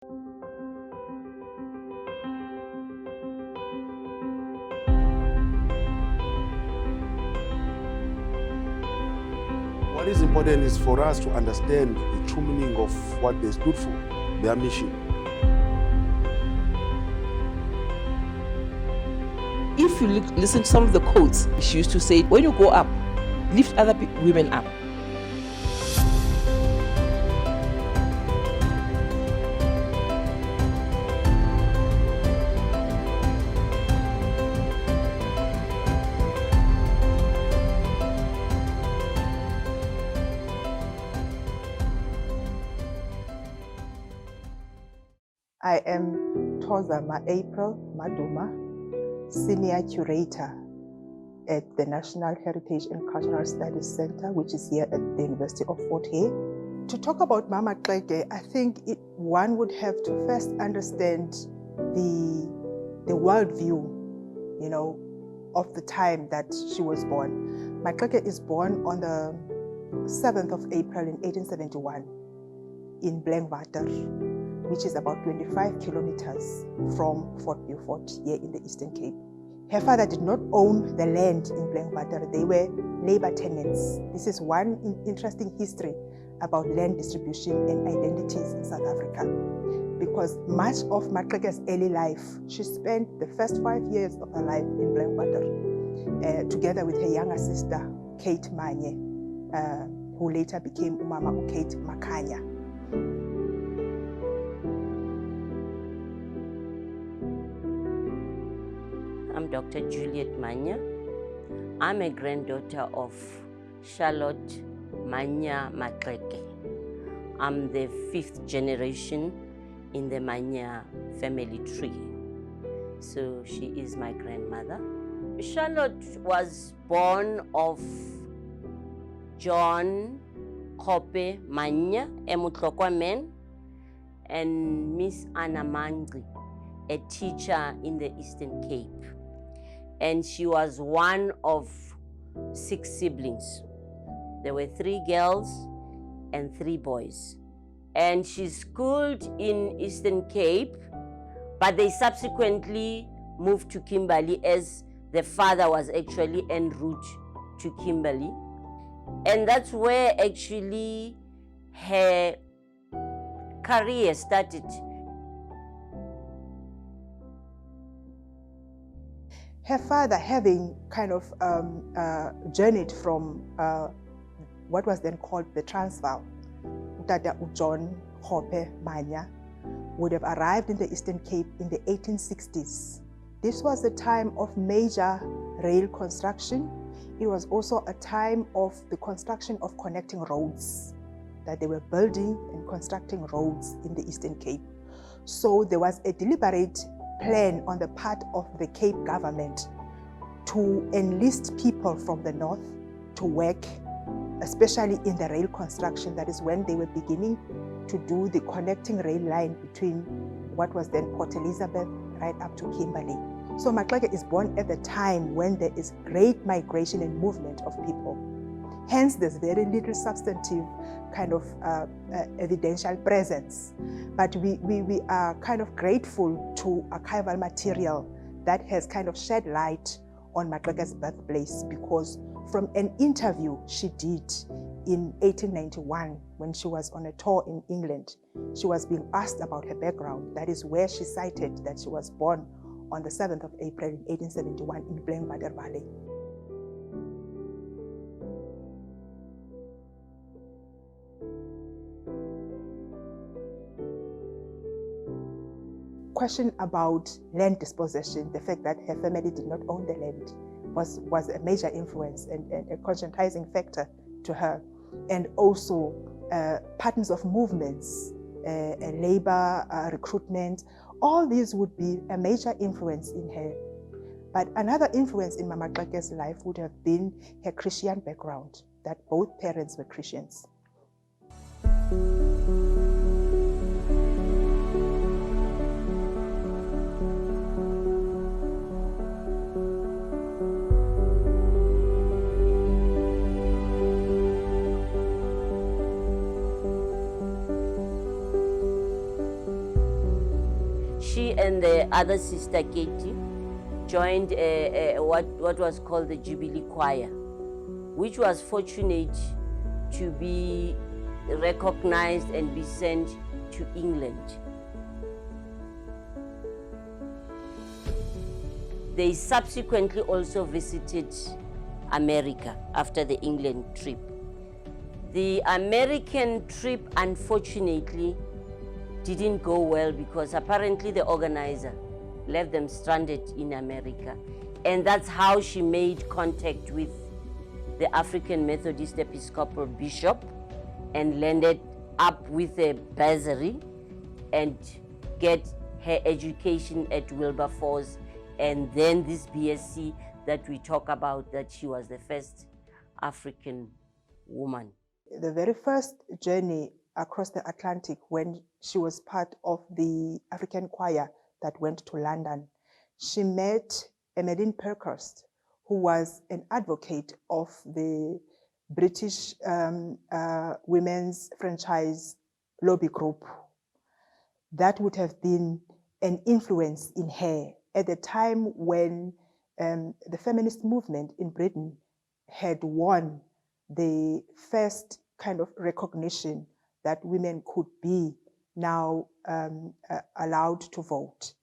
What is important is for us to understand the true meaning of what they stood for, their mission. If you listen to some of the quotes, she used to say, when you go up, lift other women up. I am Tozama April Maduma, Senior Curator at the National Heritage and Cultural Studies Center, which is here at the University of Fort Hare. To talk about Mama Maxeke, I think one would have to first understand the worldview, of the time that she was born. Maxeke is born on the 7th of April in 1871 in Blankwater, which is about 25 kilometers from Fort Beaufort here in the Eastern Cape. Her father did not own the land in Blankwater. They were labor tenants. This is one interesting history about land distribution and identities in South Africa, because much of Maxeke's early life, she spent the first 5 years of her life in Blankwater, together with her younger sister, Kate Mannya, who later became Umama Kate Makanya. I'm Dr. Juliet Mannya. I'm a granddaughter of Charlotte Mannya Maxeke. I'm the 5th generation in the Mannya family tree. So she is my grandmother. Charlotte was born of John Kope Mannya, a Mutlokwa man, and Miss Anna Mangri, a teacher in the Eastern Cape. And she was one of 6 siblings. There were 3 girls and 3 boys. And she schooled in Eastern Cape, but they subsequently moved to Kimberley as the father was actually en route to Kimberley. And that's where actually her career started. Her father, having kind of journeyed from what was then called the Transvaal, Dada John Kope Mannya, would have arrived in the Eastern Cape in the 1860s. This was the time of major rail construction. It was also a time of the construction of connecting roads, that they were building and constructing roads in the Eastern Cape. So there was a deliberate plan on the part of the Cape government to enlist people from the north to work, especially in the rail construction. That is when they were beginning to do the connecting rail line between what was then Port Elizabeth right up to Kimberley. So Maxeke is born at the time when there is great migration and movement of people. Hence, there's very little substantive kind of evidential presence. But we are kind of grateful to archival material that has kind of shed light on Maxeke's birthplace, because from an interview she did in 1891 when she was on a tour in England, she was being asked about her background. That is where she cited that she was born on the 7th of April in 1871 in Blankwater Valley. Question about land dispossession, the fact that her family did not own the land, was a major influence and a conscientizing factor to her. And also patterns of movements, labor, recruitment, all these would be a major influence in her. But another influence in Mama Maxeke's life would have been her Christian background, that both parents were Christians. she and the other sister, Katie, joined what was called the Jubilee Choir, which was fortunate to be recognized and be sent to England. They subsequently also visited America after the England trip. The American trip, unfortunately, didn't go well because apparently the organizer left them stranded in America. And that's how she made contact with the African Methodist Episcopal Bishop and landed up with a bursary and get her education at Wilberforce, and then this BSc that we talk about, that she was the first African woman. The very first journey across the Atlantic, when she was part of the African choir that went to London, she met Emmeline Parkhurst, who was an advocate of the British Women's Franchise Lobby Group. That would have been an influence in her at the time when the feminist movement in Britain had won the first kind of recognition that women could be now allowed to vote.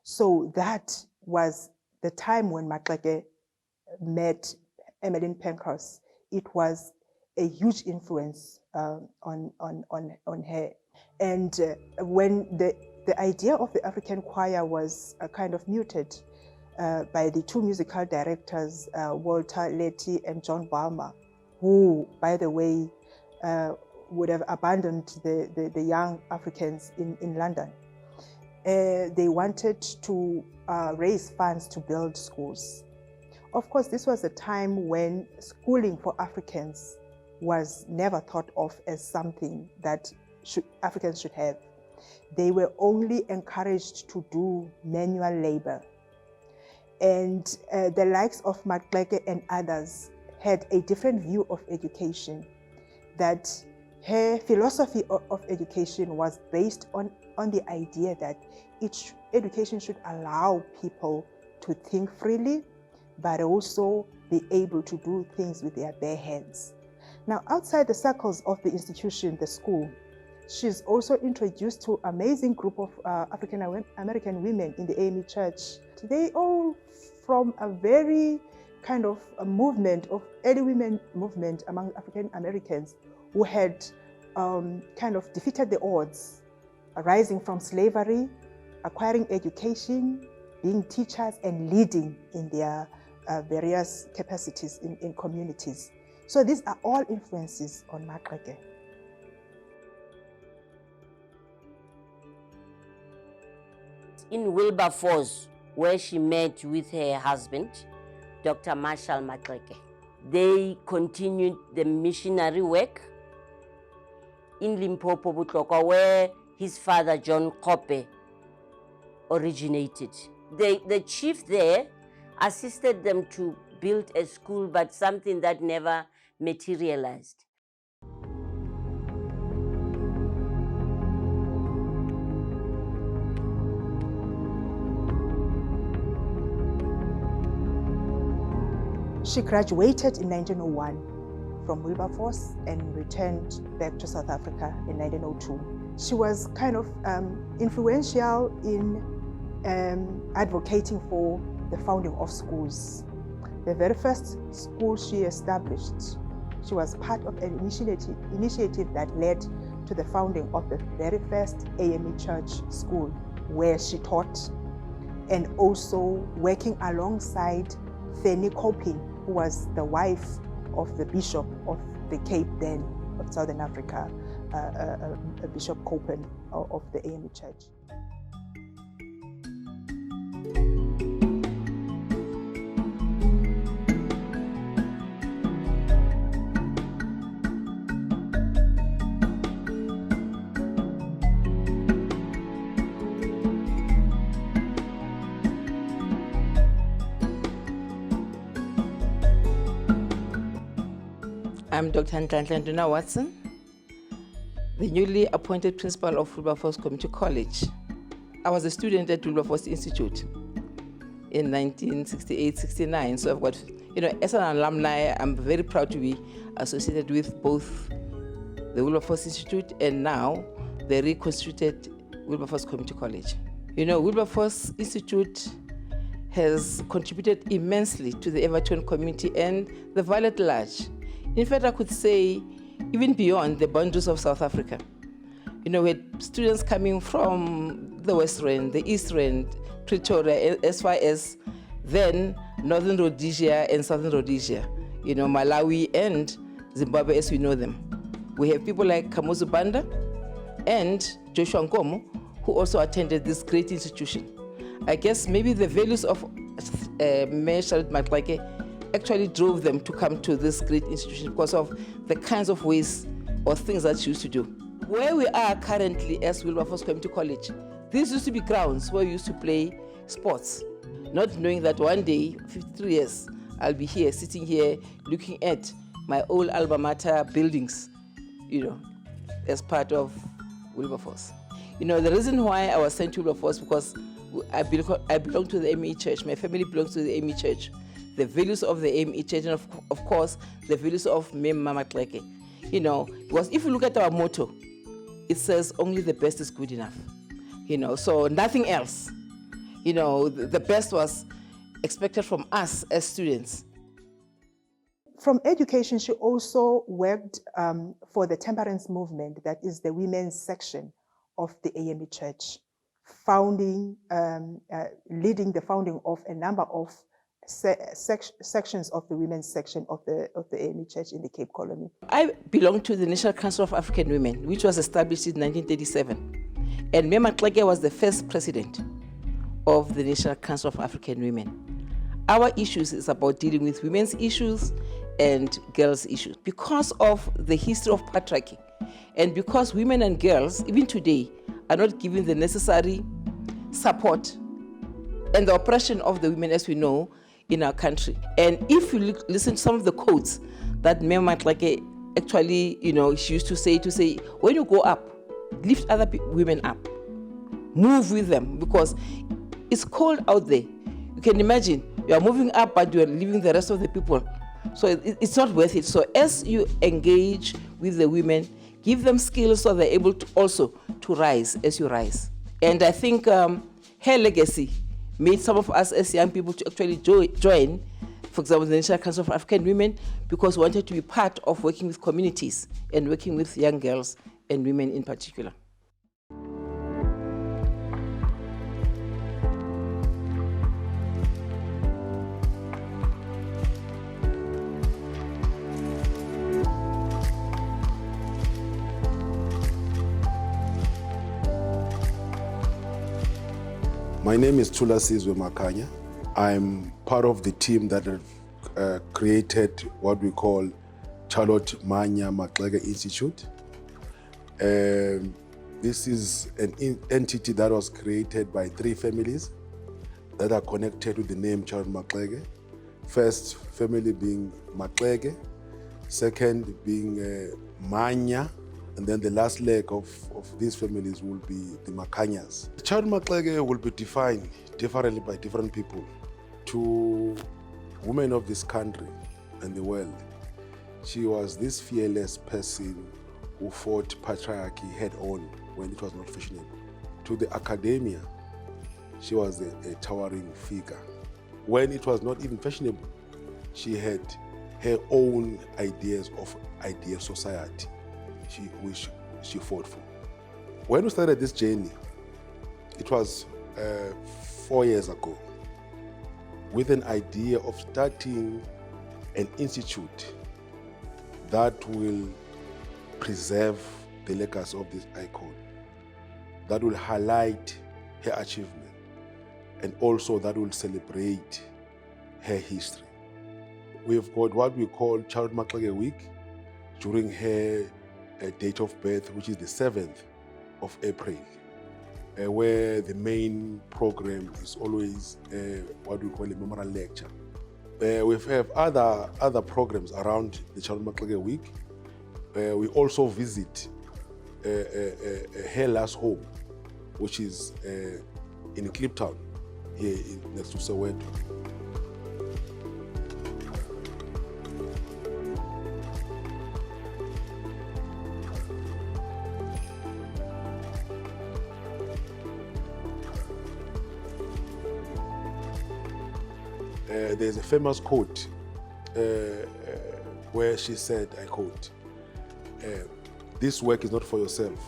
So that was the time when Maxeke met Emmeline Parkhurst. It was a huge influence on her. And when the idea of the African choir was kind of muted by the two musical directors, Walter Letty and John Balmer, who, by the way, would have abandoned the young Africans in London. They wanted to raise funds to build schools. Of course, this was a time when schooling for Africans was never thought of as something that Africans should have. They were only encouraged to do manual labor. And the likes of Maxeke and others had a different view of education, that her philosophy of education was based on the idea that education should allow people to think freely, but also be able to do things with their bare hands. Now, outside the circles of the institution, the school, she's also introduced to an amazing group of African American women in the AMEC Church. They all from a very kind of a movement of early women movement among African Americans who had kind of defeated the odds, arising from slavery, acquiring education, being teachers, and leading in their various capacities in communities. So these are all influences on Maxeke. In Wilberforce, where she met with her husband, Dr. Marshall Maxeke, they continued the missionary work in Limpopo, Butlokwa, where his father, John Kope, originated. The chief there assisted them to build a school, but something that never materialized. She graduated in 1901 from Wilberforce and returned back to South Africa in 1902. She was kind of influential in advocating for the founding of schools. The very first school she established, she was part of an initiative that led to the founding of the very first AMEC Church school, where she taught, and also working alongside Fanny Coping, who was the wife of the Bishop of the Cape then, of Southern Africa, Bishop Copen of the AMEC Church. I'm Dr. Ndlandla Watson, the newly appointed principal of Wilberforce Community College. I was a student at Wilberforce Institute in 1968-69. So I've got, as an alumni, I'm very proud to be associated with both the Wilberforce Institute and now the reconstituted Wilberforce Community College. Wilberforce Institute has contributed immensely to the Everton community and the Valley at large. In fact, I could say even beyond the boundaries of South Africa. We had students coming from the West Rand, the East Rand, Pretoria, as far as then Northern Rhodesia and Southern Rhodesia, Malawi and Zimbabwe as we know them. We have people like Kamuzu Banda and Joshua Nkomo, who also attended this great institution. I guess maybe the values of Mayor Charlotte Maxeke actually drove them to come to this great institution because of the kinds of ways or things that she used to do. Where we are currently as Wilberforce Community College, these used to be grounds where we used to play sports, not knowing that one day, 53 years, I'll be here, sitting here, looking at my old alma mater buildings, as part of Wilberforce. The reason why I was sent to Wilberforce because I belong to the AMEC Church. My family belongs to the AMEC Church. The values of the AMEC Church, and of course, the values of Mama Maxeke. Because if you look at our motto, it says only the best is good enough. So nothing else. The best was expected from us as students. From education, she also worked for the temperance movement, that is the women's section of the AMEC Church, leading the founding of a number of sections of the women's section of the AMEC Church in the Cape Colony. I belong to the National Council of African Women, which was established in 1937. And Mama Maxeke was the first president of the National Council of African Women. Our issues is about dealing with women's issues and girls' issues. Because of the history of patriarchy, and because women and girls, even today, are not given the necessary support and the oppression of the women, as we know, in our country. And if you listen to some of the quotes that Mama Maxeke actually, she used to say, when you go up, lift other women up, move with them, because it's cold out there. You can imagine, you are moving up, but you are leaving the rest of the people. So it's not worth it. So as you engage with the women, give them skills so they're able to also to rise as you rise. And I think her legacy made some of us as young people to actually join, for example, the National Council of African Women, because we wanted to be part of working with communities and working with young girls and women in particular. My name is Thulasizwe Makanya. I'm part of the team that created what we call Charlotte Mannya Maxeke Institute. This is an entity that was created by 3 families that are connected with the name Charlotte Maxeke. First family being Maxeke, second being Mannya, and then the last leg of these families will be the Makanyas. Charlotte Maxeke will be defined differently by different people. To women of this country and the world, she was this fearless person who fought patriarchy head-on when it was not fashionable. To the academia, she was a towering figure. When it was not even fashionable, she had her own ideas of ideal society which she fought for. When we started this journey, it was 4 years ago, with an idea of starting an institute that will preserve the legacy of this icon, that will highlight her achievement, and also that will celebrate her history. We've got what we call Charlotte Maxeke Week during her date of birth, which is the 7th of April, where the main program is always what we call a memorial lecture. We have other programs around the Charlotte Maxeke Week. We also visit her last home, which is in Kliptown, here next to Soweto. There's a famous quote where she said, I quote, "This work is not for yourself.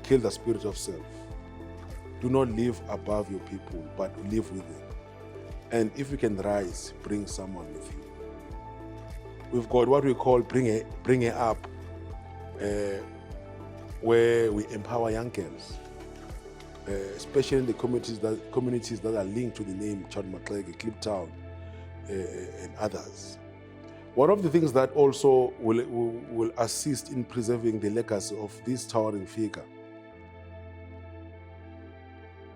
Kill the spirit of self. Do not live above your people, but live with them. And if you can rise, bring someone with you." We've got what we call bring her up, where we empower young girls, especially in the communities that are linked to the name Charlotte Maxeke, Kliptown, and others. One of the things that also will assist in preserving the legacy of this towering figure.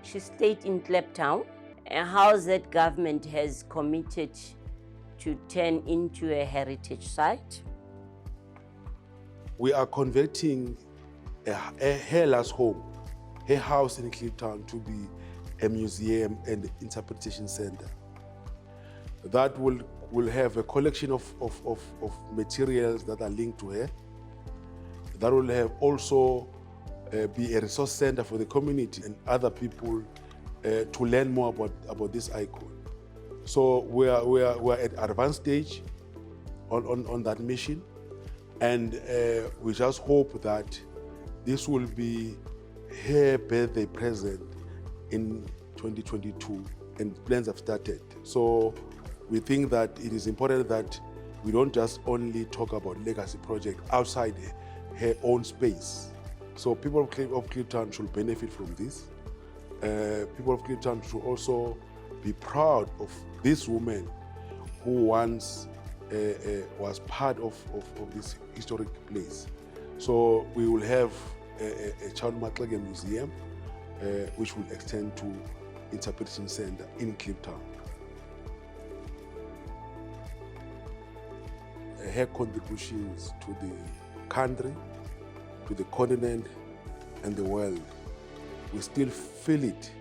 She stayed in Kliptown, a house that government has committed to turn into a heritage site. We are converting her last home, her house in Kliptown, to be a museum and interpretation center. That will have a collection of materials that are linked to her. That will have also be a resource center for the community and other people to learn more about this icon. So we are at advanced stage on that mission, and we just hope that this will be her birthday present in 2022, and plans have started. So we think that it is important that we don't just only talk about legacy project outside her own space. So people of Kliptown should benefit from this. People of Kliptown should also be proud of this woman who once was part of this historic place. So we will have a Charlotte Maxeke museum, which will extend to interpretation center in Kliptown. Her contributions to the country, to the continent, and the world, we still feel it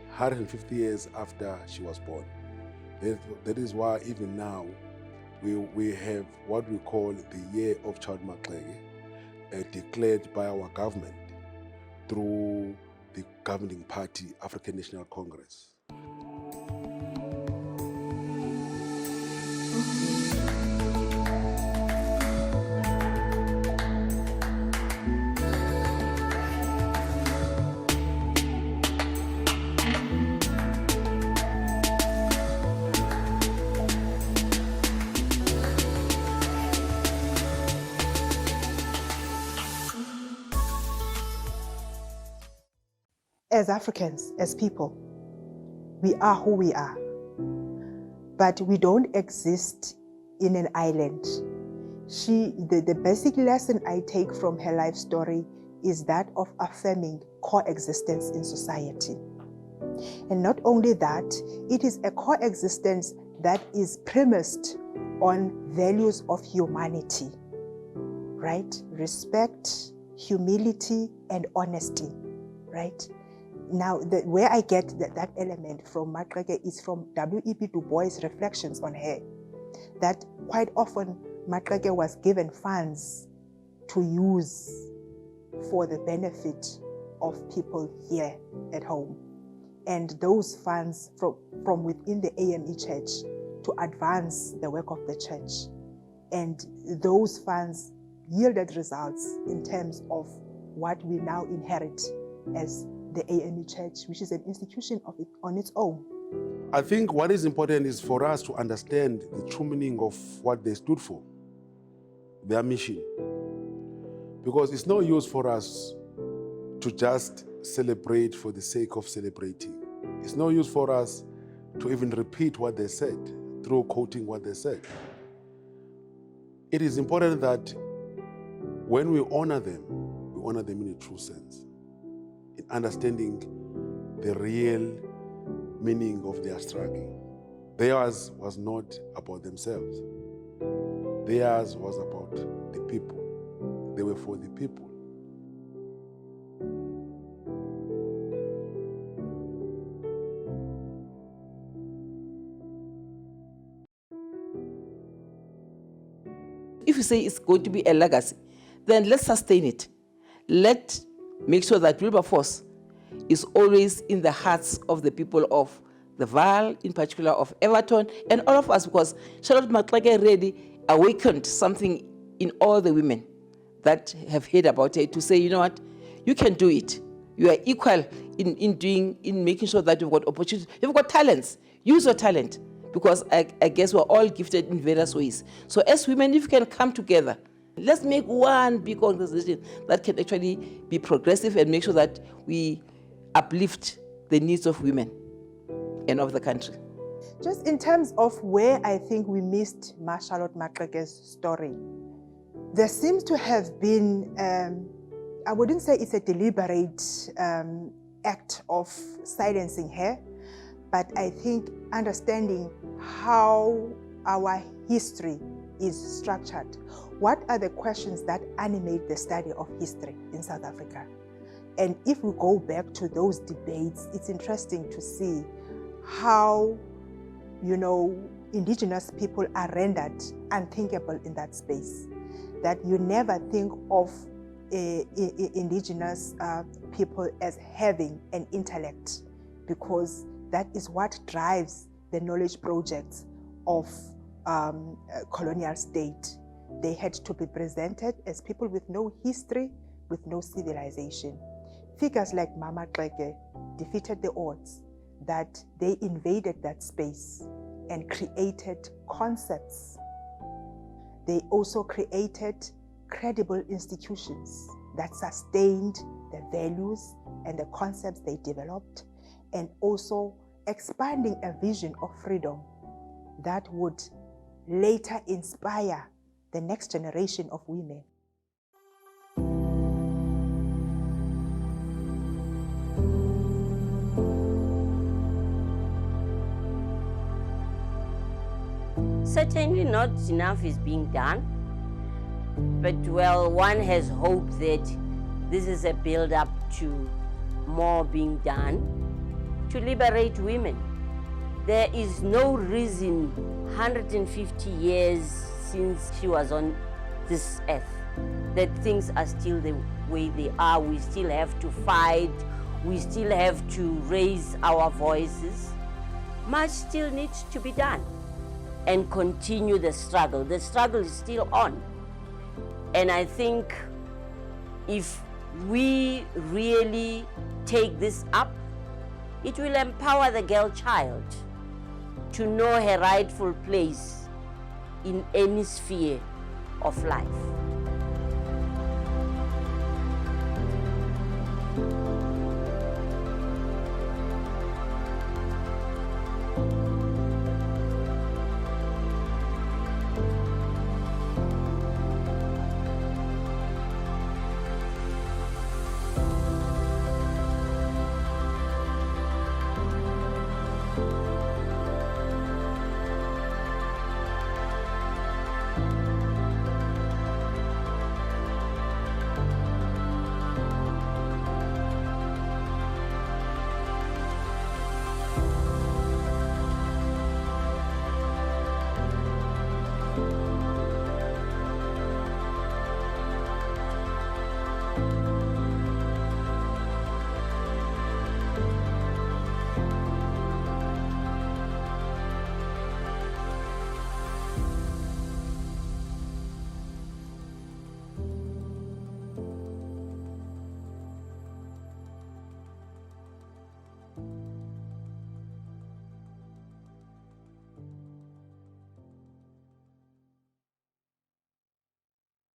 150 years after she was born. That is why even now we have what we call the Year of Charlotte Maxeke, declared by our government through the governing party, African National Congress. As Africans, as people, we are who we are. But we don't exist in an island. The basic lesson I take from her life story is that of affirming coexistence in society. And not only that, it is a coexistence that is premised on values of humanity, right? Respect, humility, and honesty, right? Now, where I get that element from Maxeke is from W.E.B. Du Bois' reflections on her, that quite often Maxeke was given funds to use for the benefit of people here at home. And those funds from within the AME Church to advance the work of the church. And those funds yielded results in terms of what we now inherit as the AME Church, which is an institution on its own. I think what is important is for us to understand the true meaning of what they stood for, their mission. Because it's no use for us to just celebrate for the sake of celebrating. It's no use for us to even repeat what they said through quoting what they said. It is important that when we honor them in a true sense, in understanding the real meaning of their struggle. Theirs was not about themselves. Theirs was about the people. They were for the people. if you say it's going to be a legacy, then let's sustain it. Let's make sure that Wilberforce is always in the hearts of the people of the Vaal, in particular of Everton, and all of us, because Charlotte Maxeke really awakened something in all the women that have heard about it to say, you know what, you can do it. You are equal in making sure that you've got opportunities. You've got talents. Use your talent, because I guess we're all gifted in various ways. So as women, if you can come together, let's make one big organization that can actually be progressive and make sure that we uplift the needs of women and of the country. Just in terms of where I think we missed Charlotte Maxeke's story, there seems to have been, I wouldn't say it's a deliberate act of silencing her, but I think understanding how our history is structured. What are the questions that animate the study of history in South Africa? And if we go back to those debates, it's interesting to see how, indigenous people are rendered unthinkable in that space. That you never think of indigenous people as having an intellect, because that is what drives the knowledge projects of colonial state. They had to be presented as people with no history, with no civilization. Figures like Mama Maxeke defeated the odds, that they invaded that space and created concepts. They also created credible institutions that sustained the values and the concepts they developed, and also expanding a vision of freedom that would later inspire the next generation of women. Certainly not enough is being done, but well, one has hope that this is a build-up to more being done to liberate women. There is no reason 150 years since she was on this earth that things are still the way they are. We still have to fight, we still have to raise our voices. Much still needs to be done, and continue the struggle. The struggle is still on. And I think if we really take this up, it will empower the girl child to know her rightful place in any sphere of life.